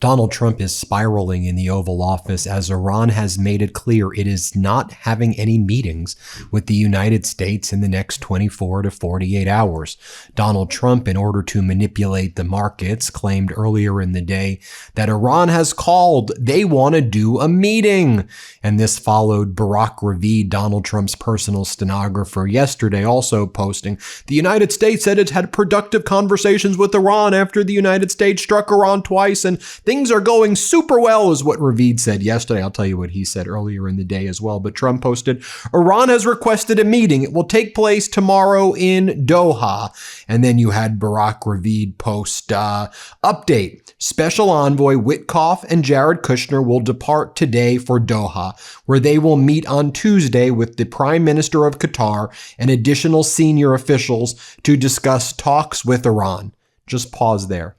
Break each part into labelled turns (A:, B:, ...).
A: Donald Trump is spiraling in the Oval Office as Iran has made it clear it is not having any meetings with the United States in the next 24 to 48 hours. Donald Trump, in order to manipulate the markets, claimed earlier in the day that Iran has called. They want to do a meeting. And this followed Barack Ravid, Donald Trump's personal stenographer, yesterday also posting, the United States said it had productive conversations with Iran after the United States struck Iran twice, and things are going super well, is what Ravid said yesterday. I'll tell you what he said earlier in the day as well. But Trump posted, Iran has requested a meeting. It will take place tomorrow in Doha. And then you had Barack Ravid post update. Special Envoy Witkoff and Jared Kushner will depart today for Doha, where they will meet on Tuesday with the Prime Minister of Qatar and additional senior officials to discuss talks with Iran. Just pause there.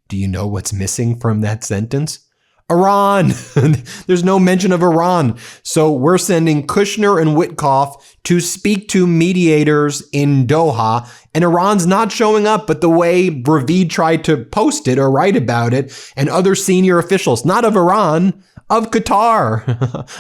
A: Do you know what's missing from that sentence? Iran. There's no mention of Iran. So we're sending Kushner and Witkoff to speak to mediators in Doha, and Iran's not showing up. But the way Ravid tried to post it or write about it, and other senior officials, not of Iran, of Qatar,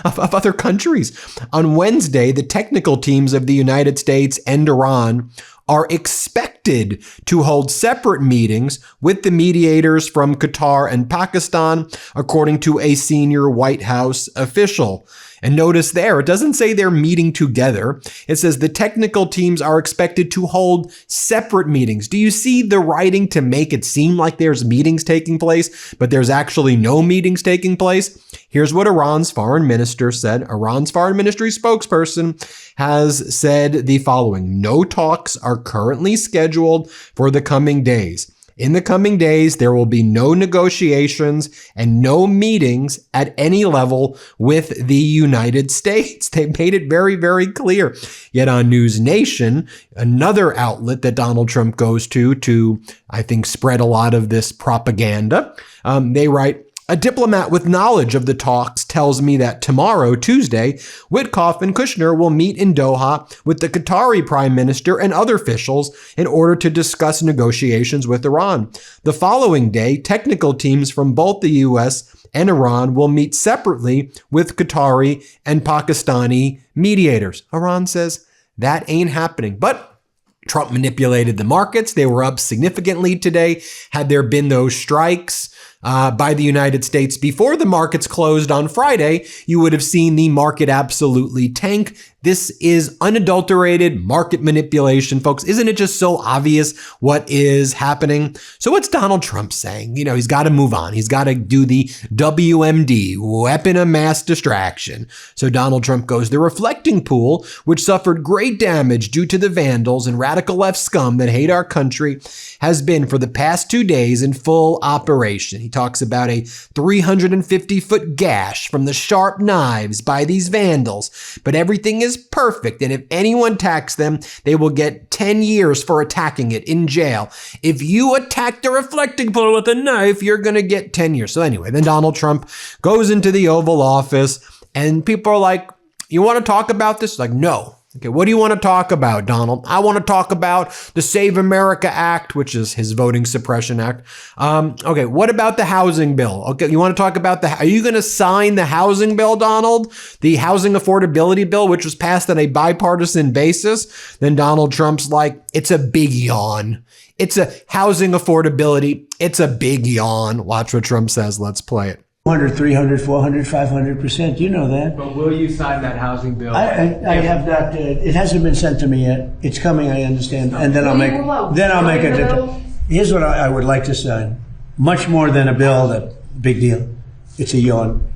A: of other countries. On Wednesday, the technical teams of the United States and Iran are expected to hold separate meetings with the mediators from Qatar and Pakistan, according to a senior White House official. And notice there, it doesn't say they're meeting together. It says the technical teams are expected to hold separate meetings. Do you see the writing to make it seem like there's meetings taking place, but there's actually no meetings taking place? Here's what Iran's foreign minister said. Iran's foreign ministry spokesperson has said the following: no talks are currently scheduled for the coming days. In the coming days, there will be no negotiations and no meetings at any level with the United States. They made it very, very clear. Yet on News Nation, another outlet that Donald Trump goes to, I think, spread a lot of this propaganda, they write, a diplomat with knowledge of the talks tells me that tomorrow, Tuesday, Witkoff and Kushner will meet in Doha with the Qatari prime minister and other officials in order to discuss negotiations with Iran. The following day, technical teams from both the U.S. and Iran will meet separately with Qatari and Pakistani mediators. Iran says that ain't happening. But Trump manipulated the markets. They were up significantly today. Had there been those strikes by the United States before the markets closed on Friday, you would have seen the market absolutely tank. This is unadulterated market manipulation, folks. Isn't it just so obvious what is happening? So what's Donald Trump saying? You know, he's got to move on. He's got to do the WMD, weapon of mass distraction. So Donald Trump goes, the reflecting pool, which suffered great damage due to the vandals and radical left scum that hate our country, has been for the past 2 days in full operation. He talks about a 350-foot gash from the sharp knives by these vandals, but everything is perfect, and if anyone attacks them, they will get 10 years for attacking it in jail. If you attack the reflecting pool with a knife, you're going to get 10 years. So anyway, then Donald Trump goes into the Oval Office, and people are like, you want to talk about this? Like, no. Okay, what do you want to talk about, Donald? I want to talk about the Save America Act, which is his voting suppression act. Okay, what about the housing bill? Okay, you want to talk about are you going to sign the housing bill, Donald? The housing affordability bill, which was passed on a bipartisan basis? Then Donald Trump's like, it's a big yawn. It's a housing affordability. It's a big yawn. Watch what Trump says. Let's play it.
B: 200, 300, 400, 500%. You know that.
C: But will you sign that housing bill?
B: I have not. It hasn't been sent to me yet. It's coming. I understand. And then I'll make it. Here's what I would like to sign. Much more than a bill. That big deal. It's a yawn.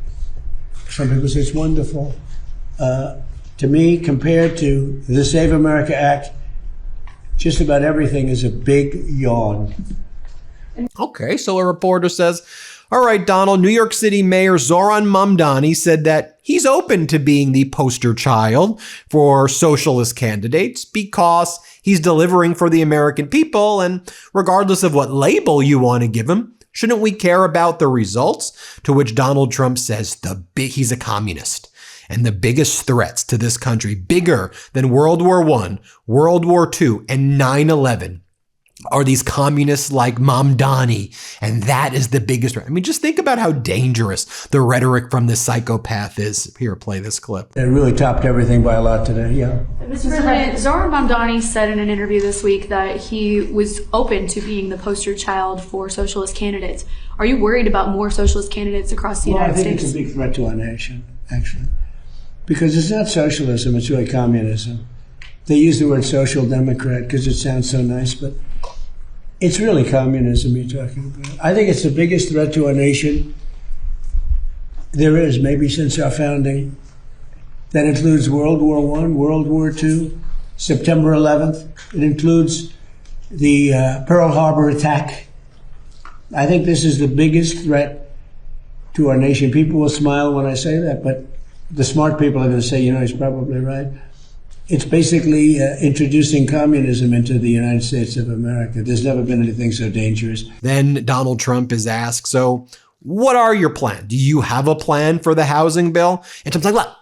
B: Some people say it's wonderful. To me, compared to the Save America Act, just about everything is a big yawn.
A: Okay, so a reporter says, all right, Donald, New York City Mayor Zoran Mamdani said that he's open to being the poster child for socialist candidates because he's delivering for the American people. And regardless of what label you want to give him, shouldn't we care about the results? To which Donald Trump says he's a communist. And the biggest threats to this country, bigger than World War I, World War II, and 9/11, are these communists like Mamdani, and that is the biggest threat. I mean, just think about how dangerous the rhetoric from this psychopath is. Here, play this clip.
B: It really topped everything by a lot today, yeah.
D: Mr. President, Zohran Mamdani said in an interview this week that he was open to being the poster child for socialist candidates. Are you worried about more socialist candidates across the United States?
B: I think it's a big threat to our nation, actually. Because it's not socialism, it's really communism. They use the word social democrat because it sounds so nice, but it's really communism you're talking about. I think it's the biggest threat to our nation there is, maybe since our founding. That includes World War I, World War II, September 11th. It includes the Pearl Harbor attack. I think this is the biggest threat to our nation. People will smile when I say that, but the smart people are going to say, he's probably right. It's basically introducing communism into the United States of America. There's never been anything so dangerous.
A: Then Donald Trump is asked, so what are your plans? Do you have a plan for the housing bill? And Trump's like, look,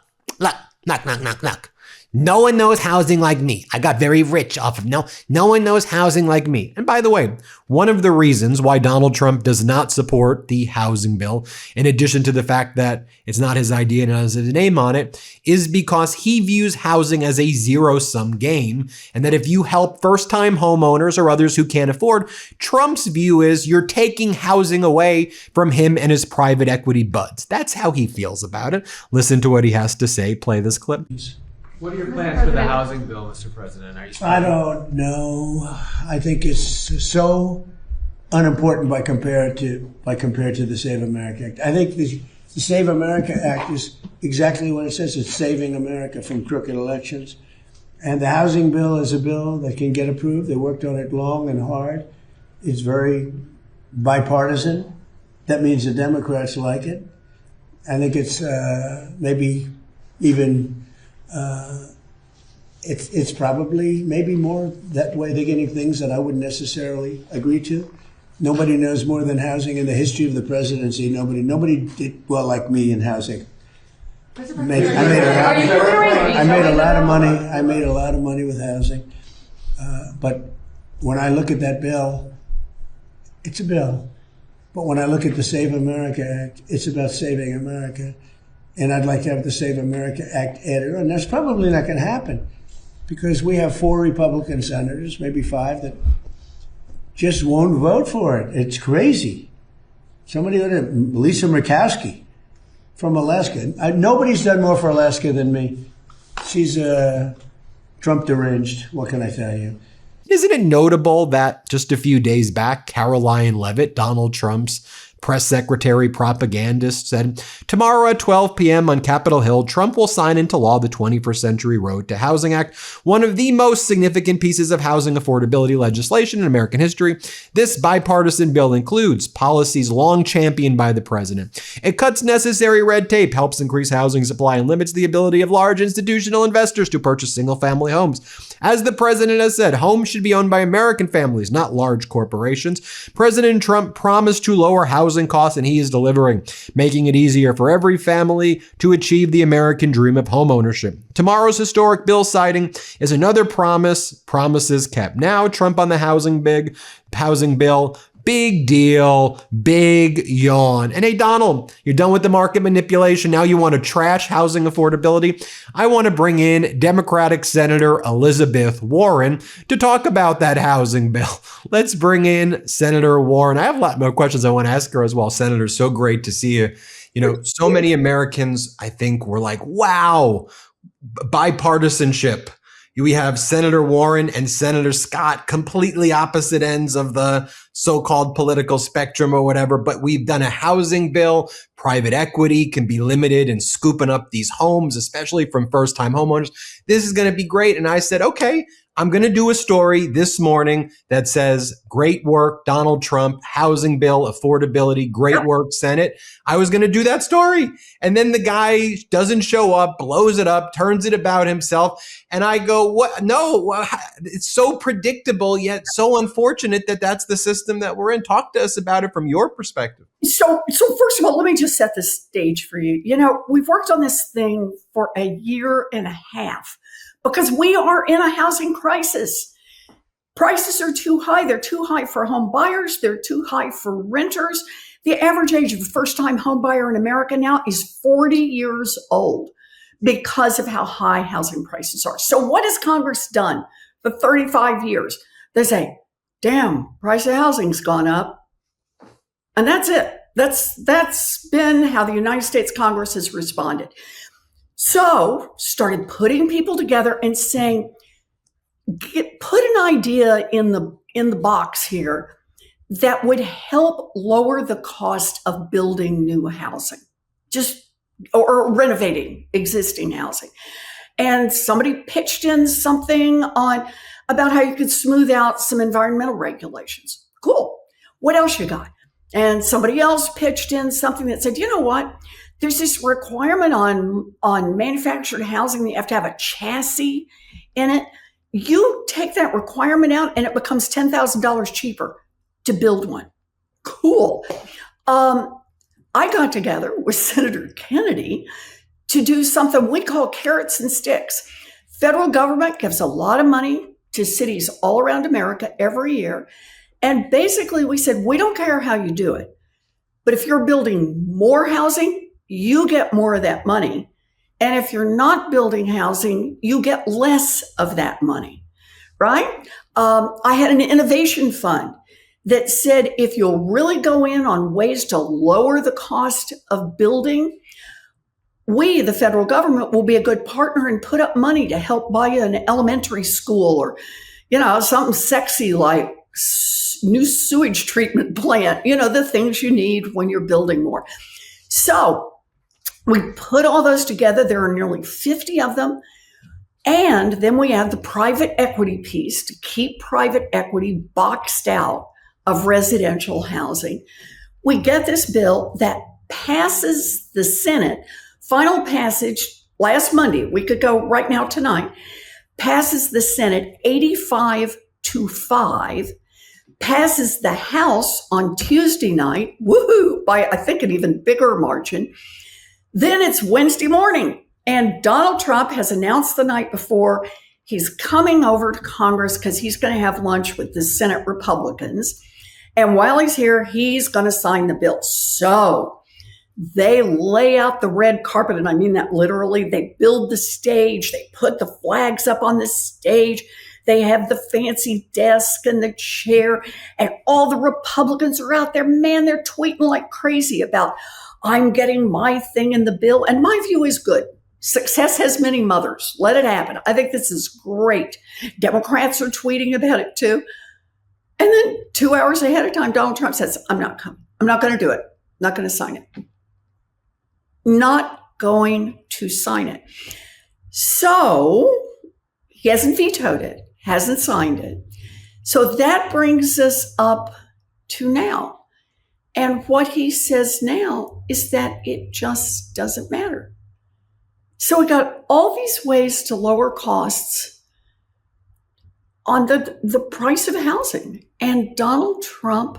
A: knock. No one knows housing like me. I got very rich off of no one knows housing like me. And by the way, one of the reasons why Donald Trump does not support the housing bill, in addition to the fact that it's not his idea and has his name on it, is because he views housing as a zero-sum game. And that if you help first-time homeowners or others who can't afford, Trump's view is you're taking housing away from him and his private equity buds. That's how he feels about it. Listen to what he has to say. Play this clip.
C: What are your plans for the housing bill, Mr. President?
B: I don't know. I think it's so unimportant by compared to the Save America Act. I think the Save America Act is exactly what it says. It's saving America from crooked elections. And the housing bill is a bill that can get approved. They worked on it long and hard. It's very bipartisan. That means the Democrats like it. I think it's maybe even... it's probably maybe more that way. They're getting things that I wouldn't necessarily agree to. Nobody knows more than housing in the history of the presidency. Nobody did well like me in housing. I made a lot of money. I made a lot of money with housing. But when I look at that bill, it's a bill. But when I look at the Save America Act, it's about saving America. And I'd like to have the Save America Act added on. That's probably not going to happen because we have 4 Republican senators, maybe 5, that just won't vote for it. It's crazy. Somebody Lisa Murkowski from Alaska. Nobody's done more for Alaska than me. She's Trump deranged. What can I tell you?
A: Isn't it notable that just a few days back, Caroline Leavitt, Donald Trump's press secretary propagandist, said, tomorrow at 12 p.m. on Capitol Hill, Trump will sign into law the 21st Century Road to Housing Act, one of the most significant pieces of housing affordability legislation in American history. This bipartisan bill includes policies long championed by the president. It cuts necessary red tape, helps increase housing supply, and limits the ability of large institutional investors to purchase single-family homes. As the president has said, homes should be owned by American families, not large corporations. President Trump promised to lower housing costs, and he is delivering, making it easier for every family to achieve the American dream of homeownership. Tomorrow's historic bill signing is another promises kept. Now, Trump on the housing bill. Big deal, big yawn. And hey, Donald, you're done with the market manipulation. Now you want to trash housing affordability. I want to bring in Democratic Senator Elizabeth Warren to talk about that housing bill. Let's bring in Senator Warren. I have a lot more questions I want to ask her as well. Senator, so great to see you. So many Americans, I think, were like, wow, bipartisanship. We have Senator Warren and Senator Scott, completely opposite ends of the so-called political spectrum or whatever, but we've done a housing bill. Private equity can be limited in scooping up these homes, especially from first-time homeowners. This is going to be great. And I said, okay, I'm going to do a story this morning that says, great work, Donald Trump, housing bill, affordability, great work, Senate. I was going to do that story. And then the guy doesn't show up, blows it up, turns it about himself. And I go, what? No, it's so predictable, yet so unfortunate that that's the system that we're in. Talk to us about it from your perspective.
E: So first of all, let me just set the stage for you. We've worked on this thing for a year and a half because we are in a housing crisis. Prices are too high. They're too high for home buyers. They're too high for renters. The average age of a first-time home buyer in America now is 40 years old because of how high housing prices are. So what has Congress done for 35 years? They say, damn, price of housing's gone up. And that's it. That's been how the United States Congress has responded. So started putting people together and saying, put an idea in the box here that would help lower the cost of building new housing, or renovating existing housing. And somebody pitched in something about how you could smooth out some environmental regulations. Cool. What else you got? And somebody else pitched in something that said, you know what? There's this requirement on manufactured housing that you have to have a chassis in it. You take that requirement out and it becomes $10,000 cheaper to build one. Cool. I got together with Senator Kennedy to do something we call carrots and sticks. Federal government gives a lot of money to cities all around America every year. And basically we said, we don't care how you do it, but if you're building more housing, you get more of that money. And if you're not building housing, you get less of that money, right? I had an innovation fund that said, if you'll really go in on ways to lower the cost of building, we, the federal government, will be a good partner and put up money to help buy you an elementary school or, something sexy like new sewage treatment plant, the things you need when you're building more. So we put all those together. There are nearly 50 of them. And then we have the private equity piece to keep private equity boxed out of residential housing. We get this bill that passes the Senate, final passage last Monday, we could go right now tonight, passes the Senate 85-5, passes the House on Tuesday night, woohoo, by I think an even bigger margin. Then it's Wednesday morning, and Donald Trump has announced the night before he's coming over to Congress because he's going to have lunch with the Senate Republicans. And while he's here, he's going to sign the bill. So they lay out the red carpet, and I mean that literally. They build the stage. They put the flags up on the stage. They have the fancy desk and the chair, and all the Republicans are out there. Man, they're tweeting like crazy about, I'm getting my thing in the bill. And my view is good. Success has many mothers. Let it happen. I think this is great. Democrats are tweeting about it too. And then 2 hours ahead of time, Donald Trump says, I'm not coming. I'm not going to do it. Not going to sign it. Not going to sign it. So he hasn't vetoed it, hasn't signed it. So that brings us up to now. And what he says now is that it just doesn't matter. So we got all these ways to lower costs on the price of housing. And Donald Trump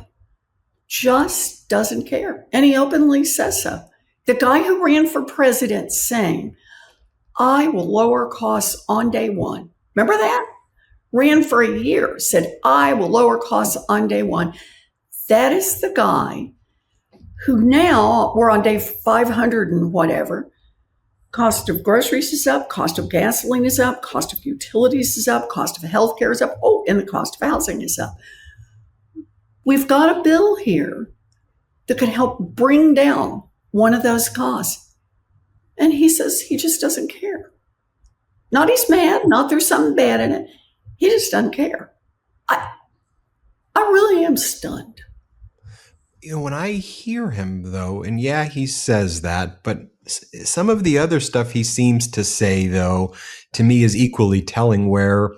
E: just doesn't care. And he openly says so. The guy who ran for president saying, I will lower costs on day one. Remember that? Ran for a year, said, I will lower costs on day one. That is the guy who now we're on day 500 and whatever. Cost of groceries is up, cost of gasoline is up, cost of utilities is up, cost of healthcare is up, and the cost of housing is up. We've got a bill here that could help bring down one of those costs. And he says he just doesn't care. Not he's mad, not there's something bad in it. He just doesn't care. I really am stunned.
A: When I hear him, though, and yeah, he says that, but some of the other stuff he seems to say, though, to me is equally telling, where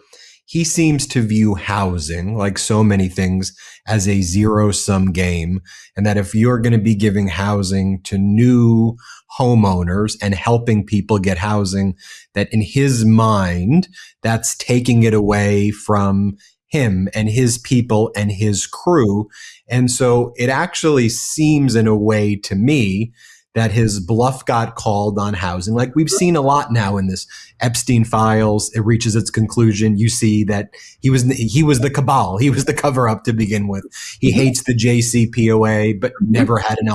A: he seems to view housing, like so many things, as a zero-sum game, and that if you're going to be giving housing to new homeowners and helping people get housing, that in his mind, that's taking it away from him and his people and his crew. And so it actually seems in a way to me that his bluff got called on housing. Like we've seen a lot now in this Epstein files. It reaches its conclusion. You see that he was the cabal. He was the cover up to begin with. He hates the JCPOA, but never had an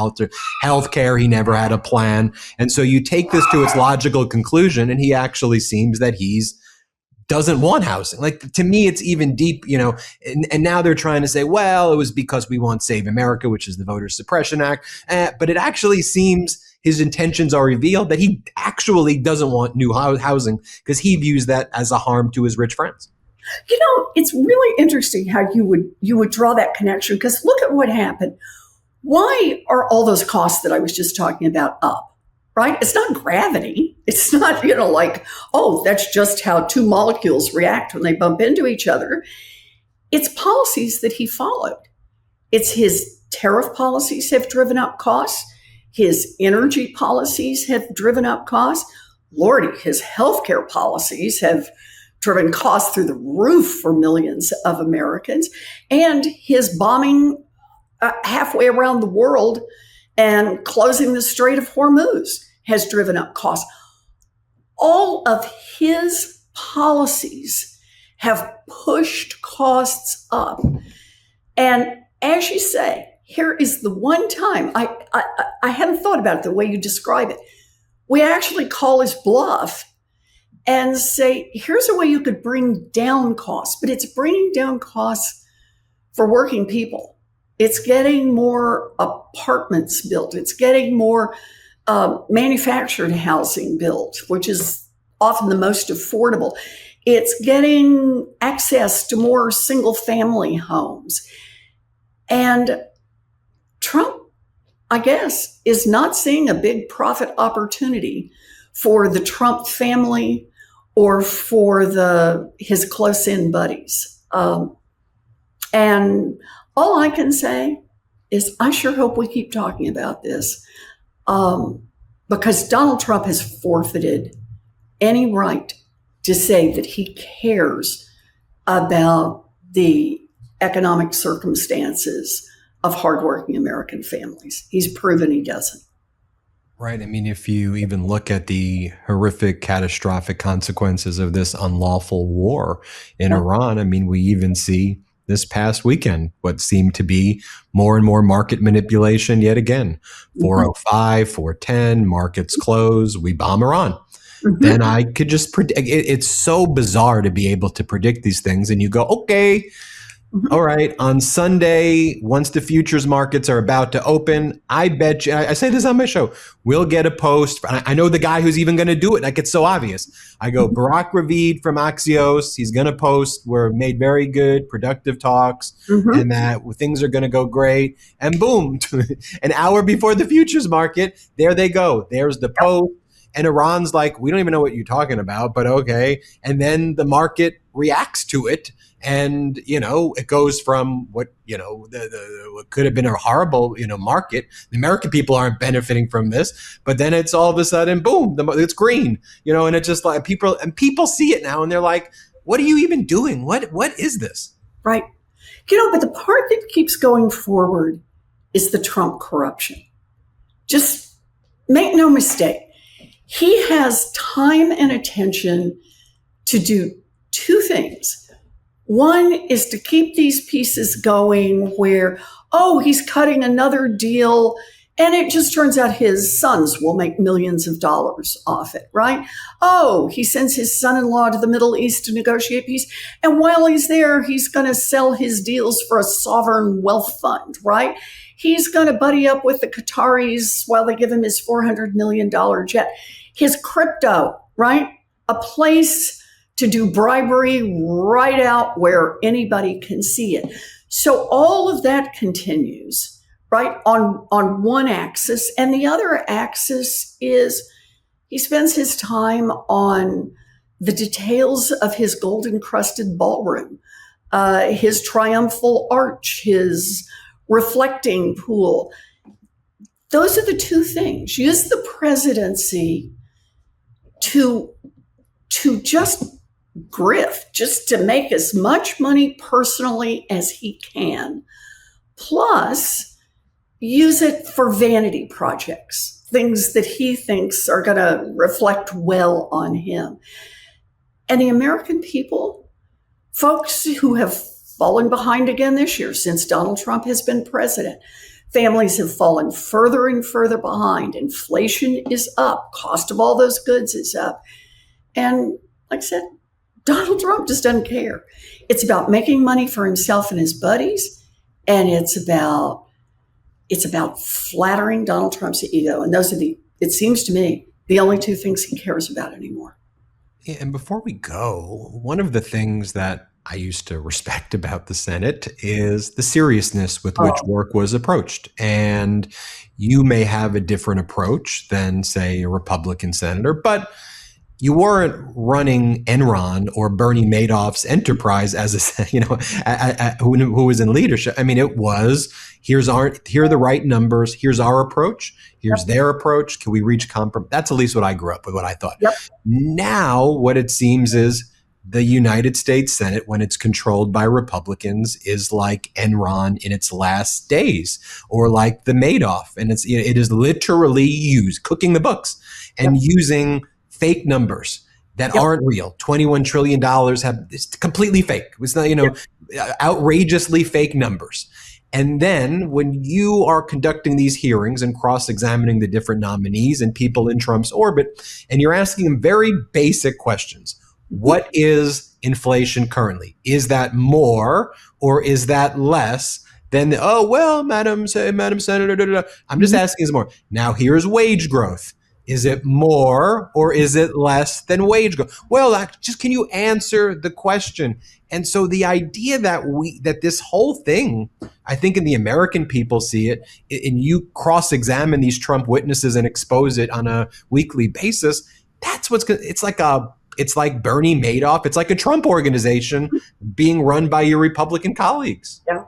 A: healthcare. He never had a plan. And so you take this to its logical conclusion, and he actually seems that doesn't want housing. Like, to me, it's even deep, and now they're trying to say, well, it was because we want Save America, which is the Voter Suppression Act. But it actually seems his intentions are revealed that he actually doesn't want new housing because he views that as a harm to his rich friends.
E: It's really interesting how you would draw that connection, because look at what happened. Why are all those costs that I was just talking about up? Right? It's not gravity. It's not, like, oh, that's just how two molecules react when they bump into each other. It's policies that he followed. It's his tariff policies have driven up costs. His energy policies have driven up costs. Lordy, his healthcare policies have driven costs through the roof for millions of Americans. And his bombing halfway around the world and closing the Strait of Hormuz has driven up costs. All of his policies have pushed costs up. And as you say, here is the one time, I hadn't thought about it the way you describe it. We actually call his bluff and say, here's a way you could bring down costs, but it's bringing down costs for working people. It's getting more apartments built. It's getting more manufactured housing built, which is often the most affordable. It's getting access to more single-family homes. And Trump, I guess, is not seeing a big profit opportunity for the Trump family or for his close-in buddies. And all I can say is I sure hope we keep talking about this, because Donald Trump has forfeited any right to say that he cares about the economic circumstances of hardworking American families. He's proven he doesn't.
A: Right. I mean, if you even look at the horrific, catastrophic consequences of this unlawful war in Iran, I mean, we even see this past weekend what seemed to be more and more market manipulation yet again. 405, 410, markets close, we bomb Iran. Then I could just predict. It's so bizarre to be able to predict these things. And you go, okay, all right, on Sunday, once the futures markets are about to open, I bet you, I say this on my show, we'll get a post. I know the guy who's even going to do it. Like, it's so obvious. I go, Barack Ravid from Axios, he's going to post, we're made very good, productive talks, and that things are going to go great. And boom, an hour before the futures market, there they go. There's the post. And Iran's like, we don't even know what you're talking about, but okay. And then the market reacts to it. And, it goes from what could have been a horrible, market. The American people aren't benefiting from this, but then it's all of a sudden, boom, it's green, and it's just like people see it now and they're like, what are you even doing? What is this?
E: Right. But the part that keeps going forward is the Trump corruption. Just make no mistake. He has time and attention to do two things. One is to keep these pieces going where, he's cutting another deal, and it just turns out his sons will make millions of dollars off it, right? He sends his son-in-law to the Middle East to negotiate peace, and while he's there, he's going to sell his deals for a sovereign wealth fund, right? He's going to buddy up with the Qataris while they give him his $400 million jet. His crypto, right? A place to do bribery right out where anybody can see it. So all of that continues, right, on one axis. And the other axis is he spends his time on the details of his gold-encrusted ballroom, his triumphal arch, his reflecting pool. Those are the two things. Use the presidency to just grift, just to make as much money personally as he can, plus use it for vanity projects, things that he thinks are going to reflect well on him. And the American people, folks who have fallen behind again this year since Donald Trump has been president, families have fallen further and further behind. Inflation is up. Cost of all those goods is up. And like I said, Donald Trump just doesn't care. It's about making money for himself and his buddies. And it's about flattering Donald Trump's ego. And those are it seems to me, the only two things he cares about anymore.
A: Yeah, and before we go, one of the things that I used to respect about the Senate is the seriousness with which work was approached. And you may have a different approach than, say, a Republican senator, but you weren't running Enron or Bernie Madoff's enterprise as who was in leadership. I mean, it was here are the right numbers. Here's our approach. Here's their approach. Can we reach compromise? That's at least what I grew up with. What I thought.
E: Yep.
A: Now, what it seems is the United States Senate, when it's controlled by Republicans, is like Enron in its last days, or like the Madoff, and it is literally cooking the books and using fake numbers that aren't real. $21 trillion it's completely fake. It's not, outrageously fake numbers. And then when you are conducting these hearings and cross-examining the different nominees and people in Trump's orbit, and you're asking them very basic questions. What is inflation currently? Is that more or is that less than Madam Senator, I'm just asking is more. Now here's wage growth. Is it more or is it less than wage growth? Well, can you answer the question? And so the idea that this whole thing, I think in the American people see it, and you cross-examine these Trump witnesses and expose it on a weekly basis, that's it's like Bernie Madoff. It's like a Trump organization being run by your Republican colleagues.
E: Yeah.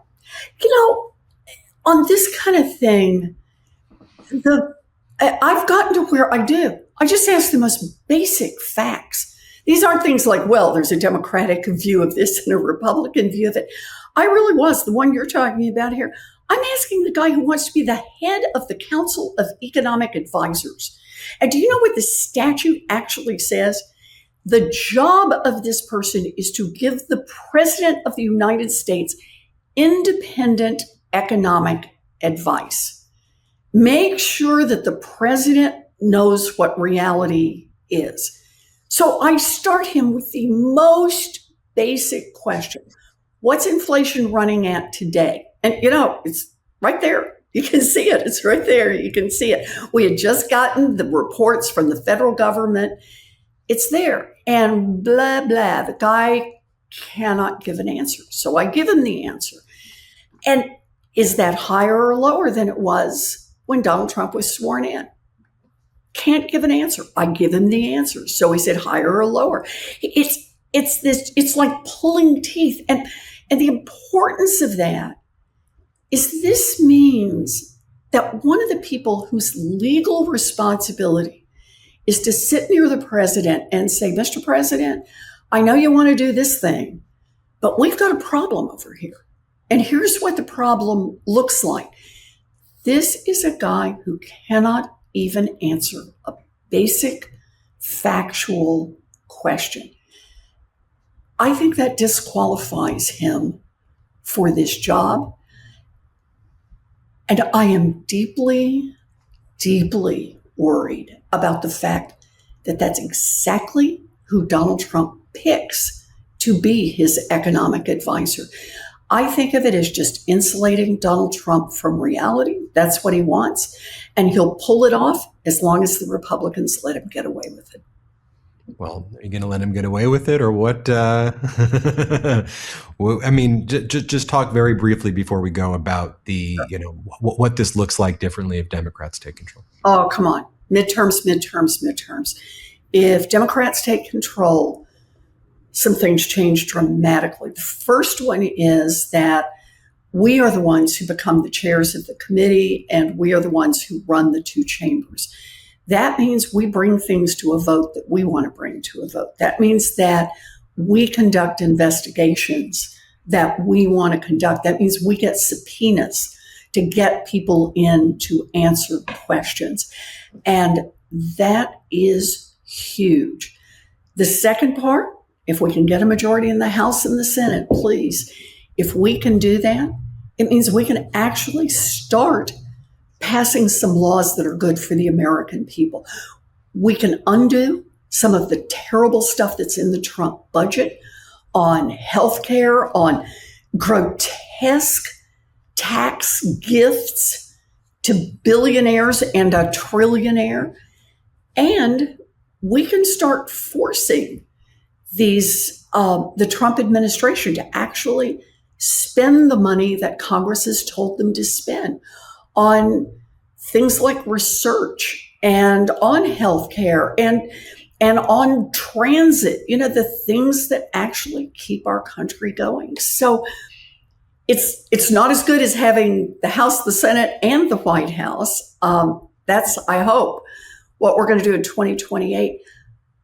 E: On this kind of thing, I've gotten to where I do. I just ask the most basic facts. These aren't things like, well, there's a Democratic view of this and a Republican view of it. I really was the one you're talking about here. I'm asking the guy who wants to be the head of the Council of Economic Advisors. And do you know what the statute actually says? The job of this person is to give the President of the United States independent economic advice. Make sure that the president knows what reality is. So I start him with the most basic question. What's inflation running at today? And, it's right there. You can see it. It's right there. You can see it. We had just gotten the reports from the federal government. It's there. And blah, blah. The guy cannot give an answer. So I give him the answer. And is that higher or lower than it was when Donald Trump was sworn in? Can't give an answer. I give him the answer. So is it higher or lower? It's like pulling teeth. And the importance of that is this means that one of the people whose legal responsibility is to sit near the president and say, Mr. President, I know you want to do this thing, but we've got a problem over here. And here's what the problem looks like. This is a guy who cannot even answer a basic factual question. I think that disqualifies him for this job. And I am deeply, deeply worried about the fact that that's exactly who Donald Trump picks to be his economic advisor. I think of it as just insulating Donald Trump from reality. That's what he wants. And he'll pull it off as long as the Republicans let him get away with it.
A: Well, are you going to let him get away with it or what? I mean, just talk very briefly before we go about the, what this looks like differently if Democrats take control.
E: Oh, come on. Midterms. If Democrats take control, some things change dramatically. The first one is that we are the ones who become the chairs of the committee, and we are the ones who run the two chambers. That means we bring things to a vote that we want to bring to a vote. That means that we conduct investigations that we want to conduct. That means we get subpoenas to get people in to answer questions. And that is huge. The second part, if we can get a majority in the House and the Senate, please, if we can do that, it means we can actually start passing some laws that are good for the American people. We can undo some of the terrible stuff that's in the Trump budget on healthcare, on grotesque tax gifts to billionaires and a trillionaire. And we can start forcing the Trump administration to actually spend the money that Congress has told them to spend on things like research and on healthcare and on transit, the things that actually keep our country going. So it's not as good as having the House, the Senate, and the White House. That's, I hope, what we're going to do in 2028.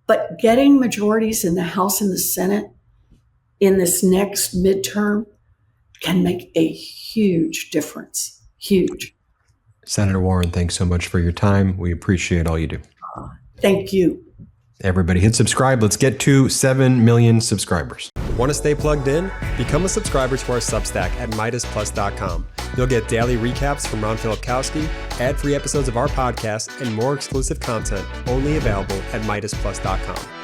E: But getting majorities in the House and the Senate in this next midterm can make a huge difference. Huge.
A: Senator Warren, thanks so much for your time. We appreciate all you do.
E: Thank you.
A: Everybody hit subscribe. Let's get to 7 million subscribers.
F: Want to stay plugged in? Become a subscriber to our Substack at MeidasPlus.com. You'll get daily recaps from Ron Filipkowski, ad-free episodes of our podcast, and more exclusive content only available at MeidasPlus.com.